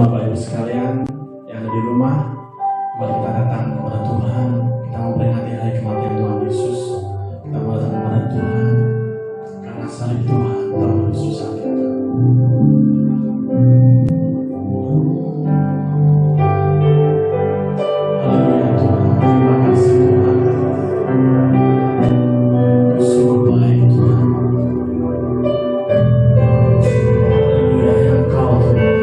Bapak Ibu sekalian yang ada di rumah, mari kita datang kepada Tuhan. Kita memperingati hari kematian Tuhan Yesus. Kita mau datang kepada Tuhan karena salib Tuhan telah menebus dosa kita. Haleluya Tuhan, terima kasih Tuhan. Sungguh baik Tuhan. Haleluya yang Kau Tuhan.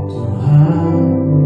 Tuhan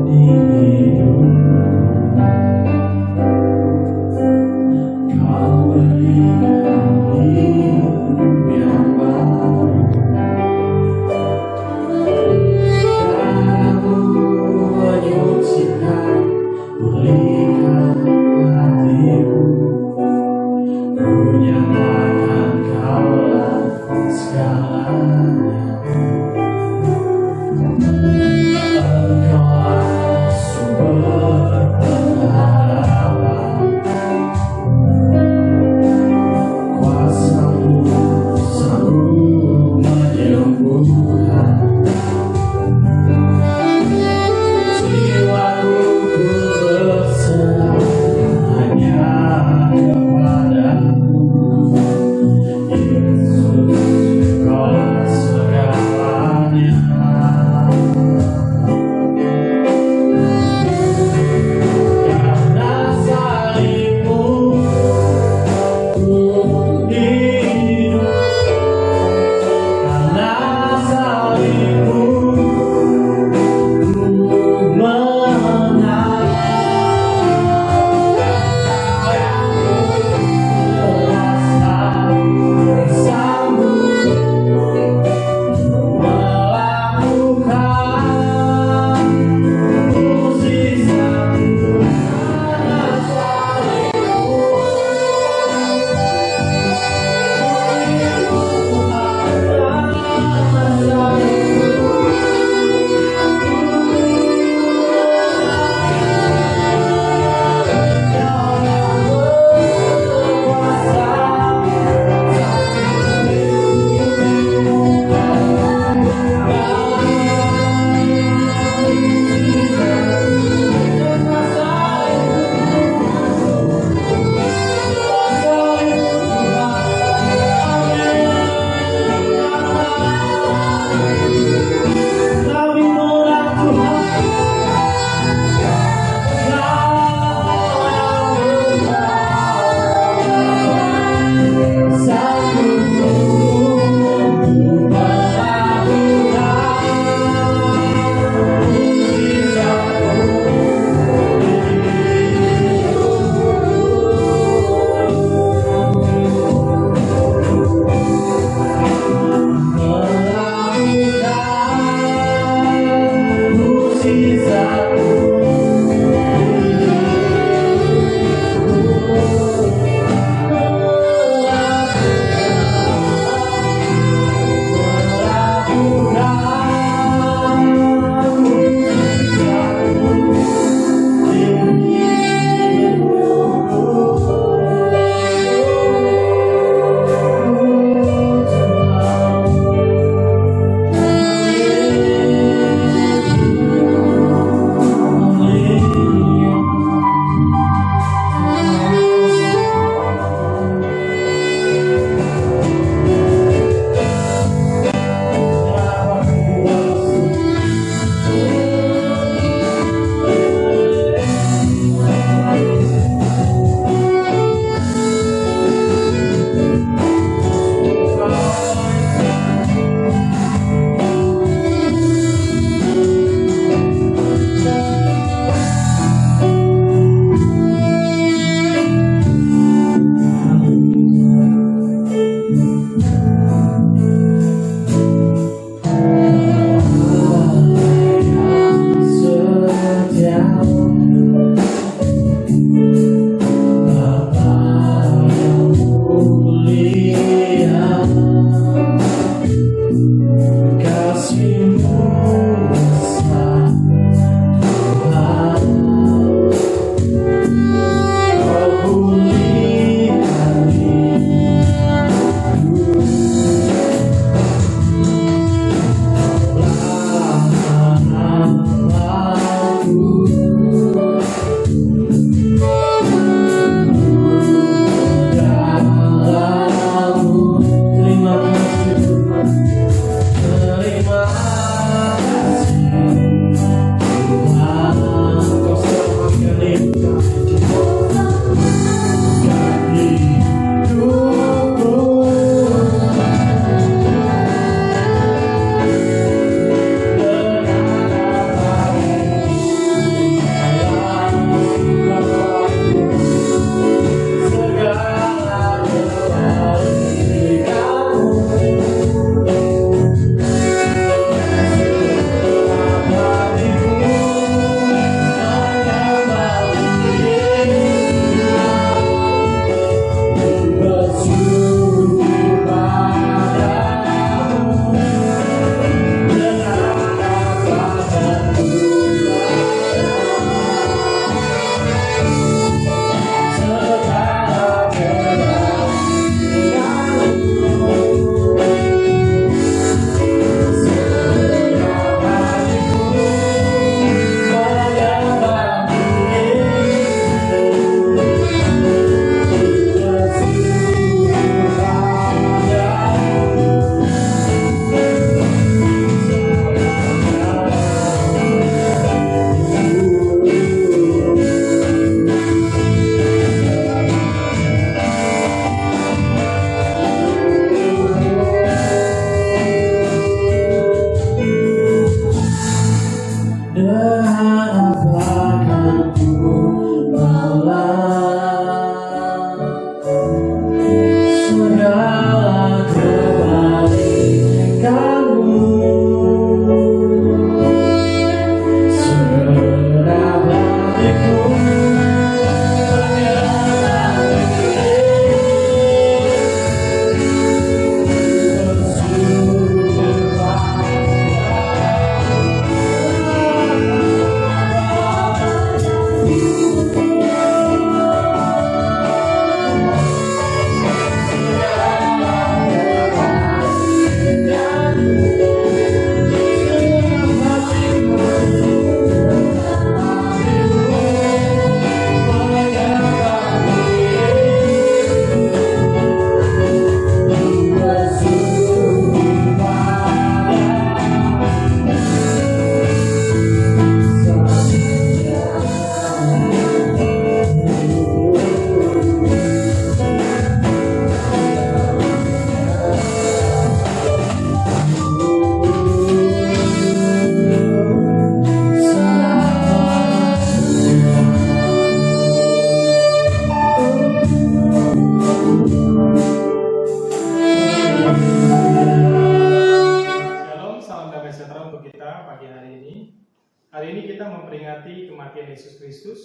kematian Yesus Kristus,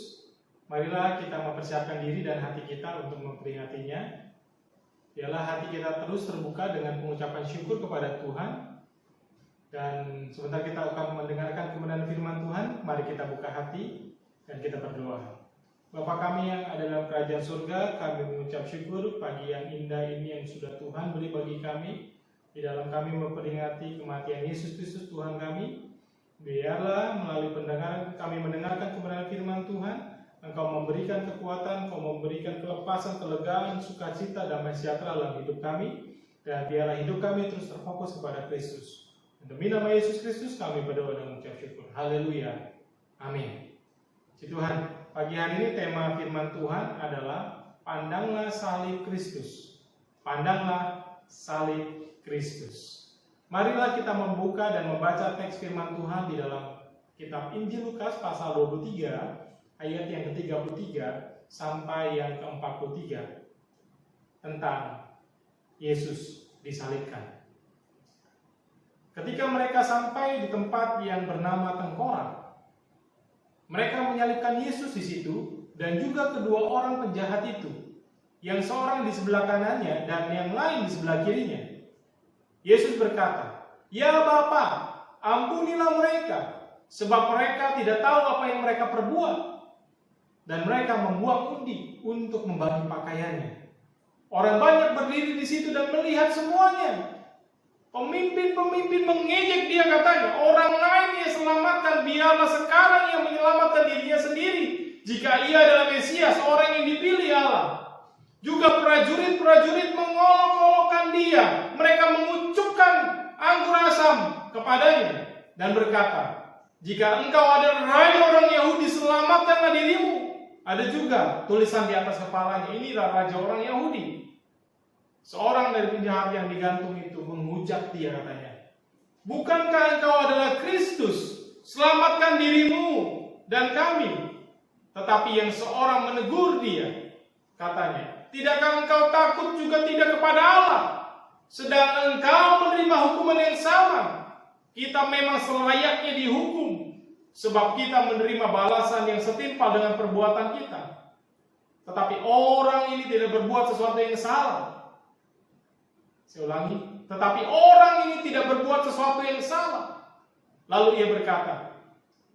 marilah kita mempersiapkan diri dan hati kita untuk memperingatinya. Biarlah hati kita terus terbuka dengan pengucapan syukur kepada Tuhan. Dan sebentar kita akan mendengarkan kebenaran firman Tuhan. Mari kita buka hati dan kita berdoa. Bapa kami yang ada dalam kerajaan surga, kami mengucap syukur pagi yang indah ini yang sudah Tuhan beri bagi kami. Di dalam kami memperingati kematian Yesus Kristus Tuhan kami. Biarlah melalui pendengaran kami mendengarkan kebenaran firman Tuhan, Engkau memberikan kekuatan, Engkau memberikan kelepasan, kelegaan, sukacita, damai sejahtera dalam hidup kami. Dan biarlah hidup kami terus terfokus kepada Kristus. Demi nama Yesus Kristus kami berdoa dan mengucap syukur. Haleluya. Amin. Puji Tuhan, pagi hari ini tema firman Tuhan adalah pandanglah salib Kristus. Pandanglah salib Kristus. Marilah kita membuka dan membaca teks firman Tuhan di dalam kitab Injil Lukas pasal 23 ayat yang ke-33 sampai yang ke-43 tentang Yesus disalibkan. Ketika mereka sampai di tempat yang bernama Tengkorak, mereka menyalibkan Yesus di situ dan juga kedua orang penjahat itu, yang seorang di sebelah kanannya dan yang lain di sebelah kirinya. Yesus berkata, "Ya Bapa, ampunilah mereka, sebab mereka tidak tahu apa yang mereka perbuat." Dan mereka membuang undi untuk membagi pakaiannya. Orang banyak berdiri di situ dan melihat semuanya. Pemimpin-pemimpin mengejek dia, katanya, "Orang lain yang selamatkan, biarlah sekarang yang menyelamatkan dirinya sendiri. Jika ia adalah Mesias, orang yang dipilih Allah." Juga prajurit-prajurit mengolok-olokkan dia. Mereka mengucupkan anggur asam kepadanya dan berkata, "Jika engkau adalah raja orang Yahudi, selamatkanlah dirimu." Ada juga tulisan di atas kepalanya, "Inilah raja orang Yahudi." Seorang dari penjahat yang digantung itu menghujat dia, katanya, "Bukankah engkau adalah Kristus? Selamatkan dirimu dan kami." Tetapi yang seorang menegur dia, katanya, "Tidakkah engkau takut juga tidak kepada Allah? Sedang engkau menerima hukuman yang sama. Kita memang selayaknya dihukum, sebab kita menerima balasan yang setimpal dengan perbuatan kita. Tetapi orang ini tidak berbuat sesuatu yang salah." Saya ulangi, tetapi orang ini tidak berbuat sesuatu yang salah. Lalu ia berkata,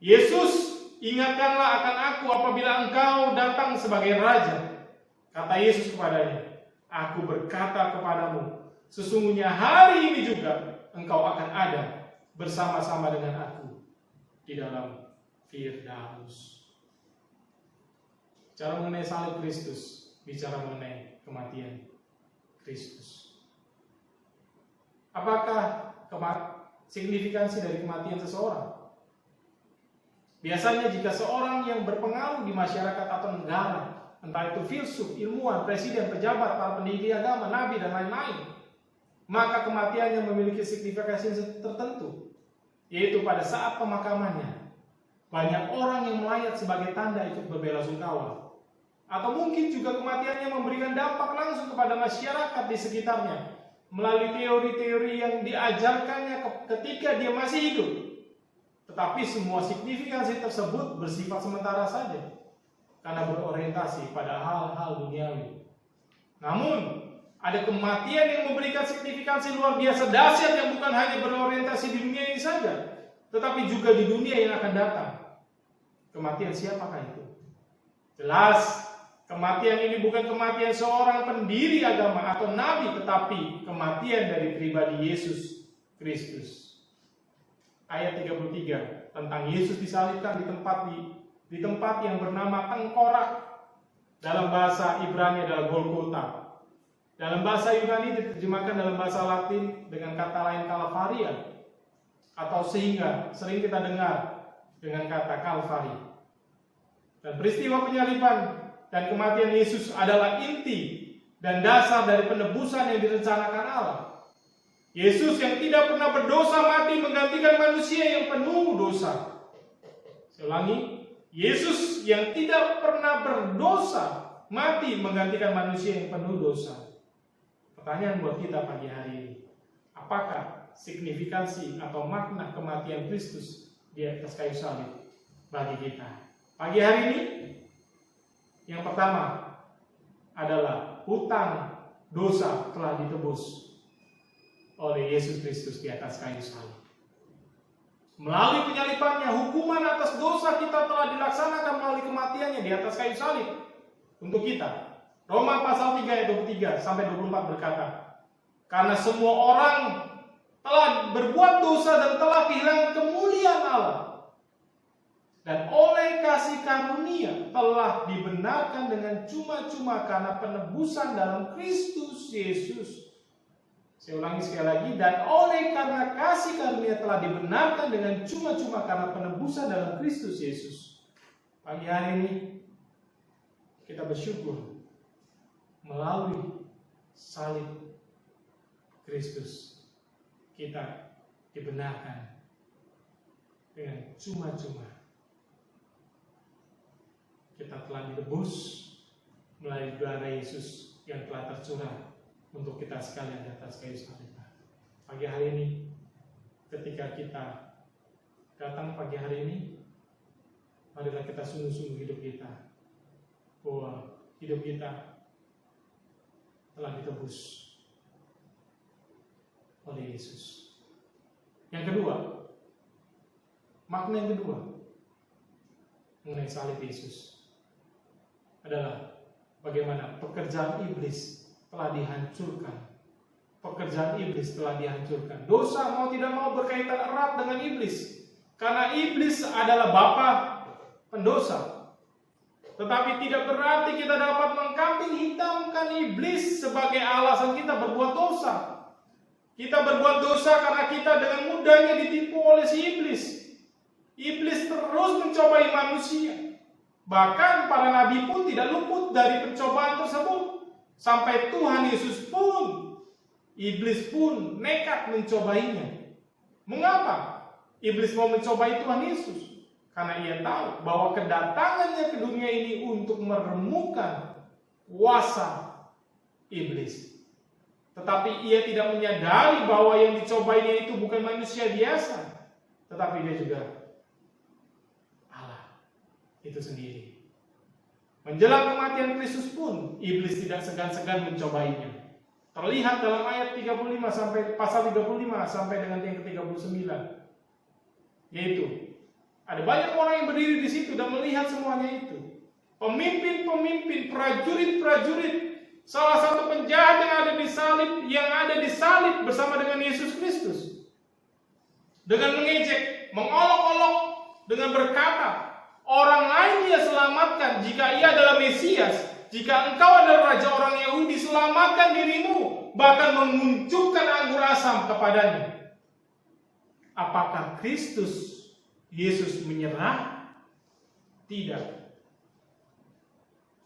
"Yesus, ingatkanlah akan aku apabila engkau datang sebagai raja." Kata Yesus kepadanya, "Aku berkata kepadamu, sesungguhnya hari ini juga engkau akan ada bersama-sama dengan aku di dalam Firdaus." Bicara mengenai salib Kristus, bicara mengenai kematian Kristus. Apakah signifikansi dari kematian seseorang? Biasanya jika seorang yang berpengaruh di masyarakat atau negara, entah itu filsuf, ilmuwan, presiden, pejabat, para pendiri agama, nabi, dan lain-lain, maka kematiannya memiliki signifikasi tertentu, yaitu pada saat pemakamannya. Banyak orang yang melayat sebagai tanda ikut berbelasungkawa. Atau mungkin juga kematiannya memberikan dampak langsung kepada masyarakat di sekitarnya, melalui teori-teori yang diajarkannya ketika dia masih hidup. Tetapi semua signifikansi tersebut bersifat sementara saja, karena berorientasi pada hal-hal duniawi. Namun, ada kematian yang memberikan signifikansi luar biasa dahsyat yang bukan hanya berorientasi di dunia ini saja, tetapi juga di dunia yang akan datang. Kematian siapakah itu? Jelas, kematian ini bukan kematian seorang pendiri agama atau nabi, tetapi kematian dari pribadi Yesus Kristus. Ayat 33 tentang Yesus disalibkan di tempat yang bernama Tengkorak. Dalam bahasa Ibrani adalah Golgota. Dalam bahasa Yunani diterjemahkan dalam bahasa Latin dengan kata lain Kalvaria, atau sehingga sering kita dengar dengan kata Kalvari. Dan peristiwa penyaliban dan kematian Yesus adalah inti dan dasar dari penebusan yang direncanakan Allah. Yesus yang tidak pernah berdosa mati menggantikan manusia yang penuh dosa. Saya ulangi, Yesus yang tidak pernah berdosa mati menggantikan manusia yang penuh dosa. Pertanyaan buat kita pagi hari ini, apakah signifikansi atau makna kematian Kristus di atas kayu salib bagi kita Pagi hari ini, yang pertama adalah hutang dosa telah ditebus oleh Yesus Kristus di atas kayu salib. Melalui penyalipannya, hukuman atas dosa kita telah dilaksanakan melalui kematiannya di atas kayu salib untuk kita. Roma pasal 3 ayat 23 sampai 24 berkata, karena semua orang telah berbuat dosa dan telah kehilangan kemuliaan Allah, dan oleh kasih karunia telah dibenarkan dengan cuma-cuma karena penebusan dalam Kristus Yesus. Saya ulangi sekali lagi, dan oleh karena kasih karunia telah dibenarkan dengan cuma-cuma karena penebusan dalam Kristus Yesus. Pagi hari ini kita bersyukur melalui salib Kristus kita dibenarkan dengan cuma-cuma. Kita telah ditebus melalui darah Yesus yang telah tercurah untuk kita sekalian di atas kayu salib. Pagi hari ini, ketika kita datang pagi hari ini, marilah kita sungguh-sungguh hidup kita, bahwa hidup kita telah ditebus oleh Yesus. Yang kedua, makna yang kedua mengenai salib Yesus adalah bagaimana pekerjaan iblis telah dihancurkan. Pekerjaan iblis telah dihancurkan. Dosa mau tidak mau berkaitan erat dengan iblis, karena iblis adalah bapa pendosa. Tetapi tidak berarti kita dapat mengkambing hitamkan iblis sebagai alasan kita berbuat dosa. Kita berbuat dosa karena kita dengan mudahnya ditipu oleh si iblis. Iblis terus mencobai manusia. Bahkan para nabi pun tidak luput dari pencobaan tersebut. Sampai Tuhan Yesus pun, iblis pun nekat mencobainya. Mengapa iblis mau mencobai Tuhan Yesus? Karena ia tahu bahwa kedatangannya ke dunia ini untuk meremukkan kuasa iblis. Tetapi ia tidak menyadari bahwa yang dicobainya itu bukan manusia biasa, tetapi dia juga Allah itu sendiri. Menjelang kematian Kristus pun, iblis tidak segan-segan mencobainya. Terlihat dalam ayat 35 sampai pasal 35 sampai dengan yang ke-39. Yaitu, ada banyak orang yang berdiri di situ dan melihat semuanya itu. Pemimpin-pemimpin, prajurit-prajurit, salah satu penjahat yang ada di salib bersama dengan Yesus Kristus. Dengan mengejek, mengolok-olok, dengan berkata, orang lain dia selamatkan jika ia adalah Mesias. Jika engkau adalah raja orang Yahudi, selamatkan dirimu. Bahkan mengunjukkan anggur asam kepadanya. Apakah Kristus Yesus menyerah? Tidak.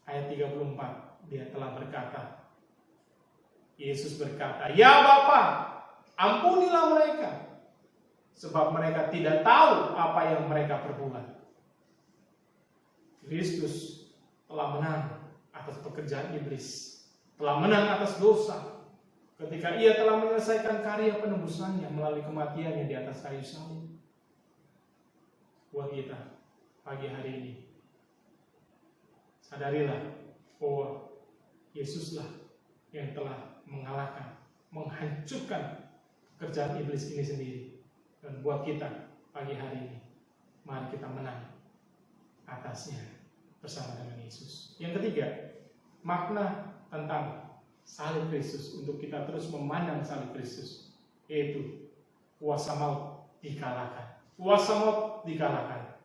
Ayat 34, dia telah berkata, Yesus berkata, ya Bapa, ampunilah mereka, sebab mereka tidak tahu apa yang mereka perbuat. Kristus telah menang atas pekerjaan iblis, telah menang atas dosa, ketika ia telah menyelesaikan karya penebusannya melalui kematiannya di atas kayu salib. Buat kita pagi hari ini, sadarilah bahwa Yesuslah yang telah mengalahkan, menghancurkan pekerjaan iblis ini sendiri. Dan buat kita pagi hari ini, mari kita menang atasnya bersama dengan Yesus. Yang ketiga, makna tentang salib Kristus untuk kita terus memandang salib Kristus, yaitu kuasa maut dikalahkan. Kuasa maut dikalahkan.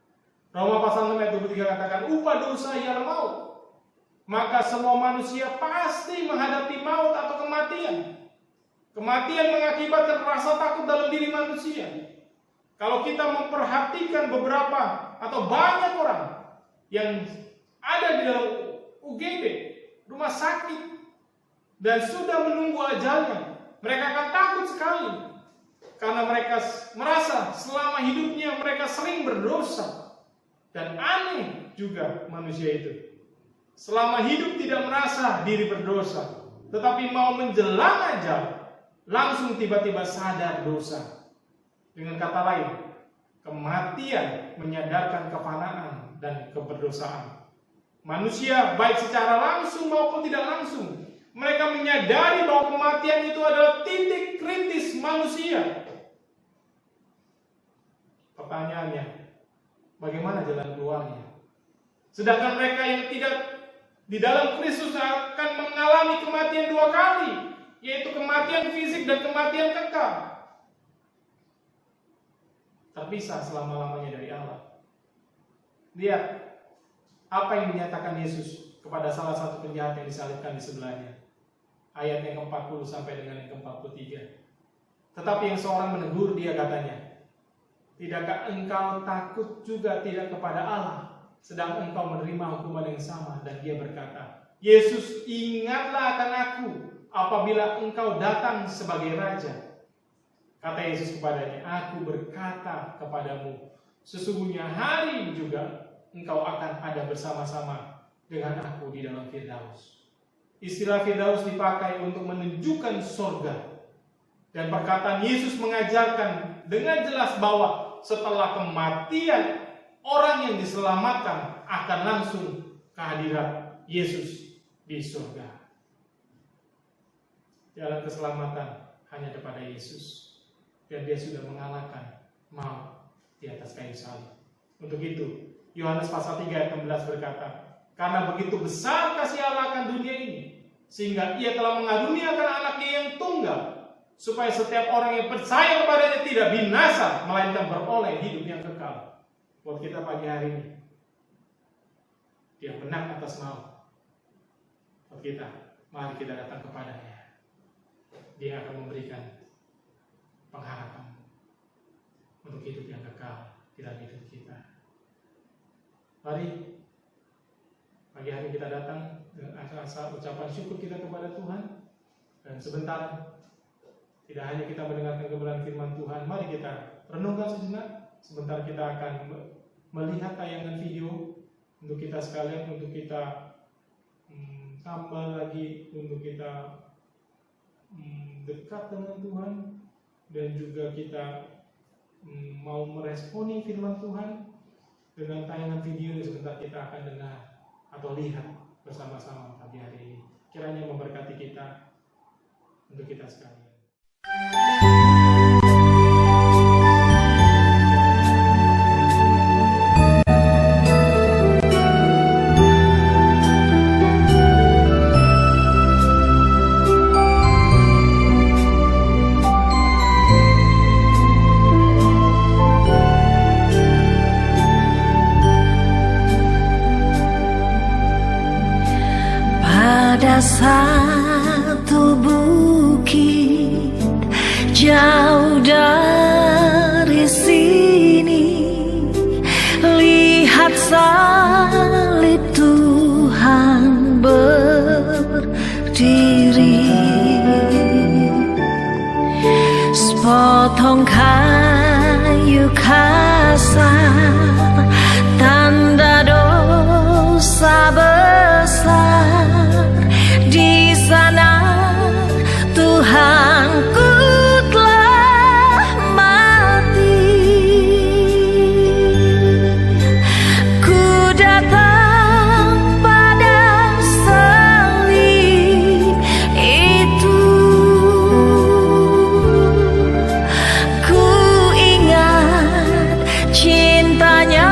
Roma pasal 6 ayat 23 katakan, upah dosa ialah maut. Maka semua manusia pasti menghadapi maut atau kematian. Kematian mengakibatkan rasa takut dalam diri manusia. Kalau kita memperhatikan beberapa atau banyak orang yang ada di dalam UGD, rumah sakit, dan sudah menunggu ajalnya, mereka akan takut sekali. Karena mereka merasa selama hidupnya mereka sering berdosa. Dan aneh juga manusia itu. Selama hidup tidak merasa diri berdosa, tetapi mau menjelang ajal, langsung tiba-tiba sadar dosa. Dengan kata lain, kematian menyadarkan kefanaan dan keberdosaan. Manusia baik secara langsung maupun tidak langsung, mereka menyadari bahwa kematian itu adalah titik kritis manusia. Pertanyaannya, bagaimana jalan keluarnya? Sedangkan mereka yang tidak di dalam Kristus akan mengalami kematian dua kali, yaitu kematian fisik dan kematian kekal. Terpisah selama-lamanya dari Allah. Lihat apa yang dinyatakan Yesus kepada salah satu penjahat yang disalibkan di sebelahnya. Ayat yang ke-40 sampai dengan yang ke-43. Tetapi yang seorang menegur dia, katanya, tidakkah engkau takut juga tidak kepada Allah, sedang engkau menerima hukuman yang sama? Dan dia berkata, Yesus, ingatlah akan aku apabila engkau datang sebagai Raja. Kata Yesus kepadanya, aku berkata kepadamu, sesungguhnya hari ini juga engkau akan ada bersama-sama dengan aku di dalam Firdaus. Istilah Firdaus dipakai untuk menunjukkan surga. Dan perkataan Yesus mengajarkan dengan jelas bahwa setelah kematian, orang yang diselamatkan akan langsung ke hadirat Yesus di surga. Jalan keselamatan hanya kepada Yesus. Dan dia sudah mengalahkan maut di atas kayu salib. Untuk itu, Yohanes pasal 3 ayat 16 berkata, karena begitu besar kasih Allah akan dunia ini, sehingga ia telah mengaruniakan anaknya yang tunggal, supaya setiap orang yang percaya kepadanya tidak binasa, melainkan beroleh hidup yang kekal. Buat kita pagi hari ini, dia menang atas maut. Buat kita, mari kita datang kepadanya. Dia akan memberikan pengharapan untuk hidup yang kekal di dalam hidup kita. Mari pagi hari kita datang dengan rasa ucapan syukur kita kepada Tuhan. Dan sebentar, tidak hanya kita mendengarkan kebenaran firman Tuhan, mari kita renungkan sejenak. Sebentar kita akan melihat tayangan video untuk kita sekalian, untuk kita tambah lagi, untuk kita dekat dengan Tuhan. Dan juga kita mau meresponi firman Tuhan dengan tayangan video yang sebentar kita akan dengar atau lihat bersama-sama pagi hari ini. Kiranya memberkati kita untuk kita sekalian. Satu bukit jauh dari sini, lihat salib Tuhan berdiri, sepotong kayu kasar, tanda dosa besar. Di sana Tuhanku telah mati. Ku datang pada salib itu. Ku ingat cintanya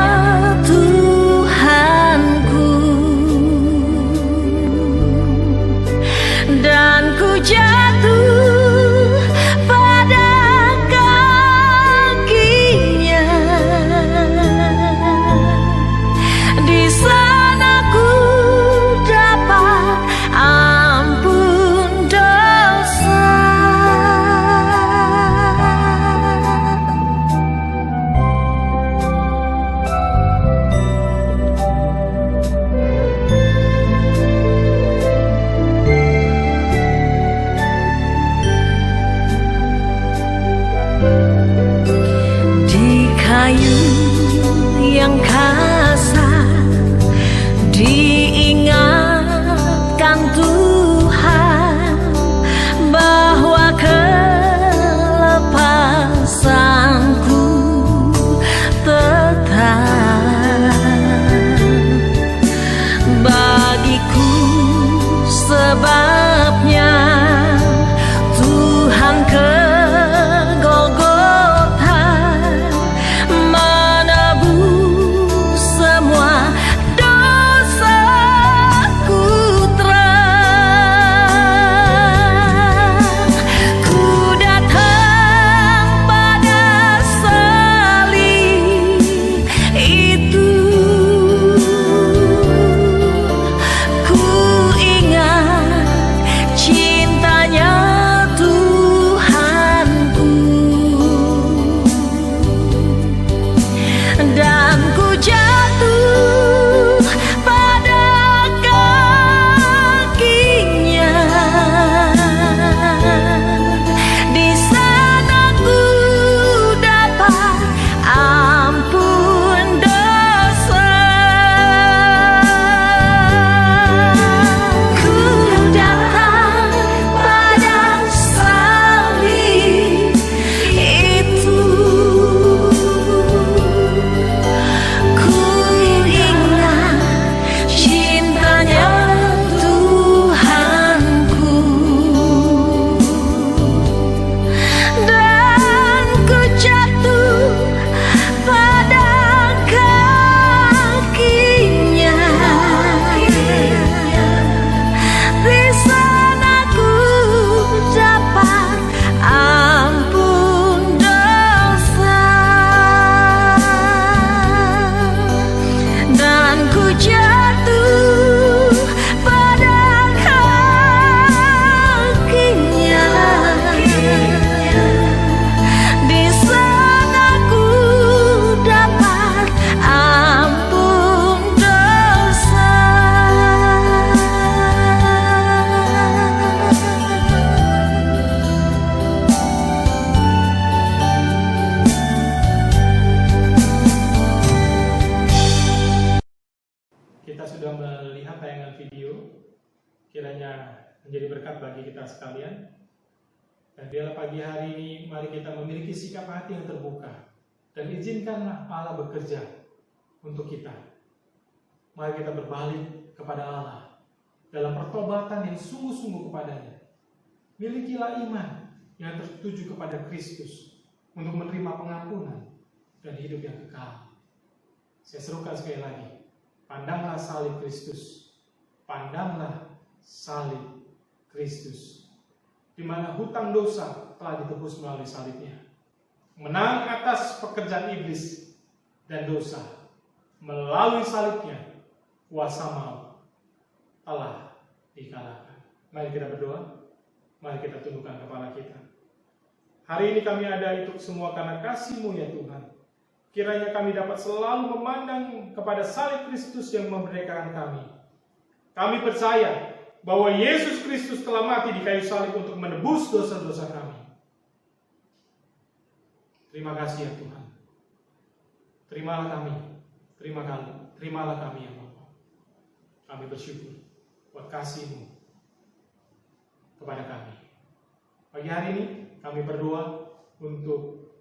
sudah melihat tayangan video, kiranya menjadi berkat bagi kita sekalian. Dan biarlah pagi hari ini mari kita memiliki sikap hati yang terbuka, dan izinkanlah Allah bekerja untuk kita. Mari kita berbalik kepada Allah dalam pertobatan yang sungguh-sungguh kepadanya. Milikilah iman yang tertuju kepada Kristus untuk menerima pengampunan dan hidup yang kekal. Saya serukan sekali lagi, pandanglah salib Kristus, pandanglah salib Kristus, di mana hutang dosa telah ditebus melalui salibnya. Menang atas pekerjaan iblis dan dosa melalui salibnya, kuasa maut telah dikalahkan. Mari kita berdoa, mari kita tundukkan kepala kita. Hari ini kami ada itu semua karena kasih-Mu ya Tuhan. Kiranya kami dapat selalu memandang kepada salib Kristus yang memerdekakan kami. Kami percaya bahwa Yesus Kristus telah mati di kayu salib untuk menebus dosa-dosa kami. Terima kasih ya Tuhan. Terimalah kami, terimalah kami ya Bapa. Kami bersyukur buat kasih-Mu kepada kami. Pagi hari ini kami berdoa untuk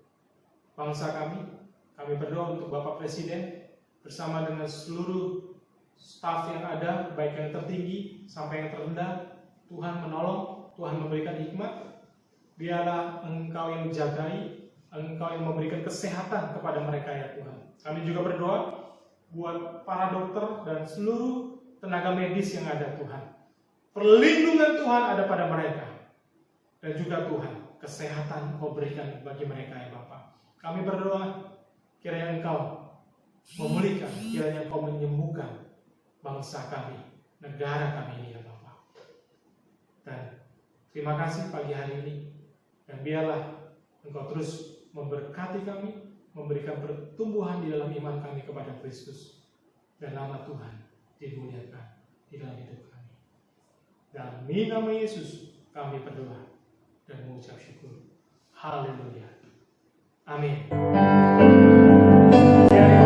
bangsa kami. Kami berdoa untuk Bapak Presiden bersama dengan seluruh staf yang ada, baik yang tertinggi sampai yang terendah. Tuhan menolong, Tuhan memberikan hikmat. Biarlah Engkau yang menjagai, Engkau yang memberikan kesehatan kepada mereka ya Tuhan. Kami juga berdoa buat para dokter dan seluruh tenaga medis yang ada Tuhan. Perlindungan Tuhan ada pada mereka. Dan juga Tuhan, kesehatan Engkau berikan bagi mereka ya Bapa. Kami berdoa kiranya Engkau memulihkan, kiranya Engkau menyembuhkan bangsa kami, negara kami ini ya Bapa. Dan terima kasih pagi hari ini. Dan biarlah Engkau terus memberkati kami, memberikan pertumbuhan di dalam iman kami kepada Kristus. Dan nama Tuhan dimuliakan di dalam hidup kami. Dan di nama Yesus kami berdoa dan mengucap syukur. Haleluya. Amin. Yeah.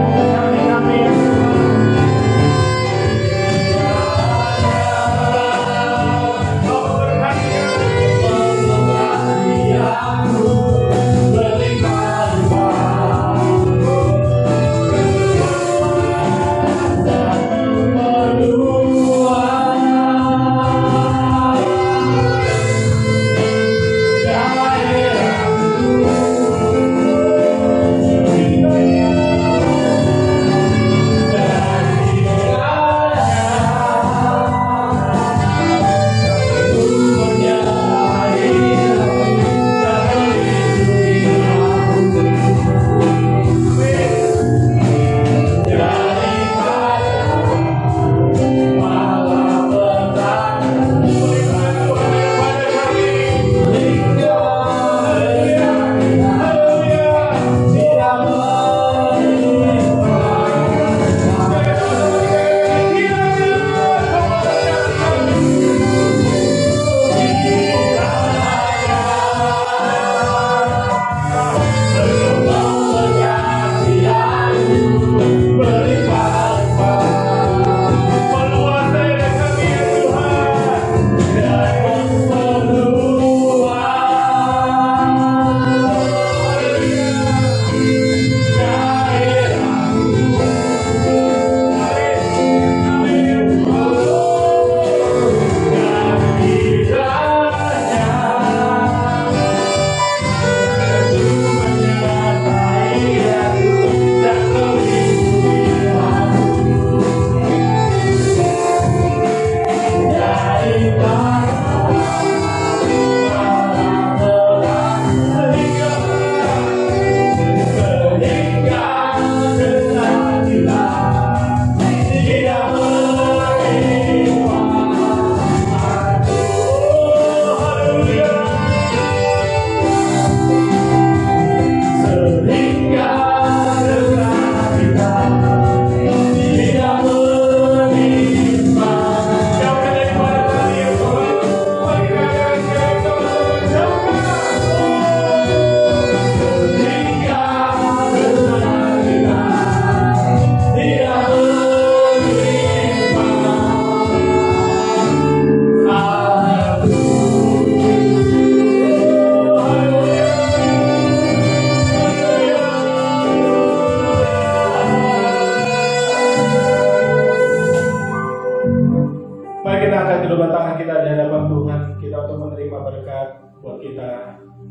Mari kita angkat kedua tangan kita di hadapan Tuhan, kita untuk menerima berkat buat kita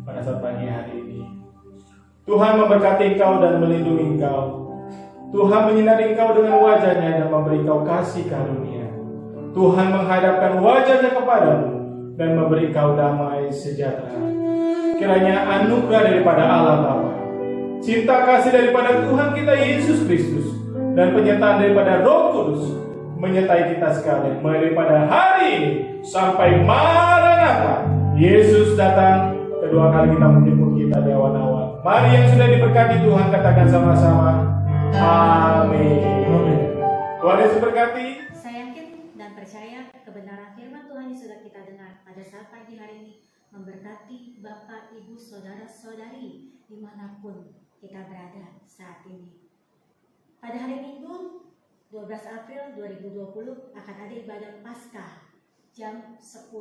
pada saat pagi hari ini. Tuhan memberkati engkau dan melindungi engkau. Tuhan menyinari engkau dengan wajah-Nya dan memberi engkau kasih karunia. Tuhan menghadapkan wajah-Nya kepadamu dan memberi engkau damai sejahtera. Kiranya anugerah daripada Allah Bapa, cinta kasih daripada Tuhan kita Yesus Kristus, dan penyertaan daripada Roh Kudus menyertai kita sekalian mulai pada hari ini sampai Maranatha. Yesus datang kedua kali, kita menjemput kita di awan-awan. Mari yang sudah diberkati Tuhan katakan sama-sama amin. Tuhan Yesus berkati. Saya yakin dan percaya kebenaran firman Tuhan yang sudah kita dengar pada saat pagi hari ini memberkati Bapak, Ibu, Saudara-saudari dimanapun kita berada saat ini. Pada hari Minggu 12 April 2020 akan ada ibadah Paskah jam 10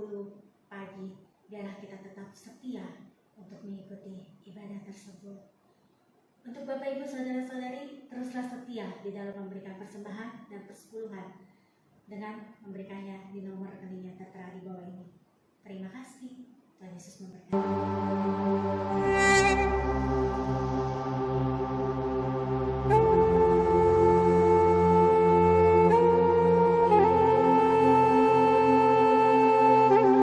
pagi. Biarlah kita tetap setia untuk mengikuti ibadah tersebut. Untuk Bapak, Ibu, Saudara-saudari, teruslah setia di dalam memberikan persembahan dan persepuluhan dengan memberikannya